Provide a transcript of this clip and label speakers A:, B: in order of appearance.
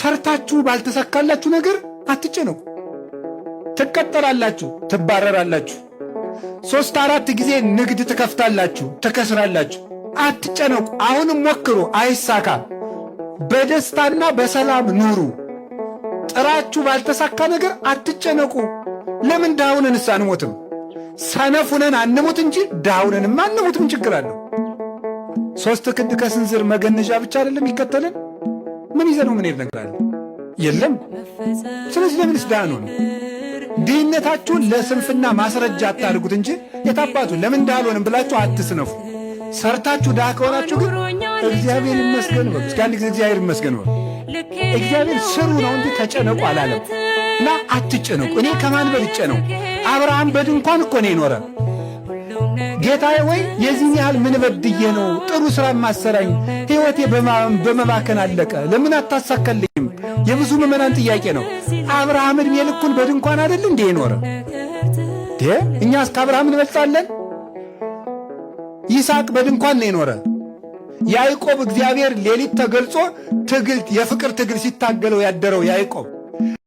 A: ሰርታችሁ ባልተሳካላችሁ ነገር አትጨነቁ። ትቀጠራላችሁ፣ ትባረራላችሁ። 3-4 ጊዜ ንግድ ትከፍታላችሁ፣ ትከስራላችሁ። አትጨነቁ። አሁንም ሞክሩ፣ አይሳካ። በደስታና በሰላም ኑሩ። ጥራችሁ ባልተሳካ ነገር አትጨነቁ። ለምን ዳውነንስ አንሞትም? ሰነፉነን አንሙት እንጂ ዳውነንማ አንሙት። ምን ችግር አለው? 3 ክንድ ከስንዝር መገነዣ ብቻ አይደለም ይከተልን? ምን ይዘነው ምን ይነግራል? የለም። ስለዚህ ለምንስ ዳኑን? ድህነታችሁን ለስንፍና ማስረጃ አታድርጉት እንጂ የታባቱ ለምን ዳልሆንም ብላችሁ አትስነፉ። ሰርታችሁ ዳ ከሆናችሁ ግን እግዚአብሔር ይመስገን በሉ። እስኪ አንድ ጊዜ እግዚአብሔር ይመስገን በሉ። እግዚአብሔር ስሩ ነው እንጂ ተጨነቁ አላለም። እና አትጨነቁ። እኔ ከማን በልጬ ነው? አብርሃም በድንኳን እኮ ነው የኖረ። ጌታዬ ወይ የዚህን ያህል ምን በድዬ ነው ጥሩ ሥራ ማሰራኝ? ሕይወቴ በመባከን አለቀ፣ ለምን አታሳካልኝም? የብዙ ምዕመናን ጥያቄ ነው። አብርሃም ዕድሜ ልኩን በድንኳን አይደል እንዴ የኖረ? እኛስ ከአብርሃም እንበልጣለን? ይስሐቅ በድንኳን ነው የኖረ። ያዕቆብ እግዚአብሔር ሌሊት ተገልጾ ትግል የፍቅር ትግል ሲታገለው ያደረው ያዕቆብ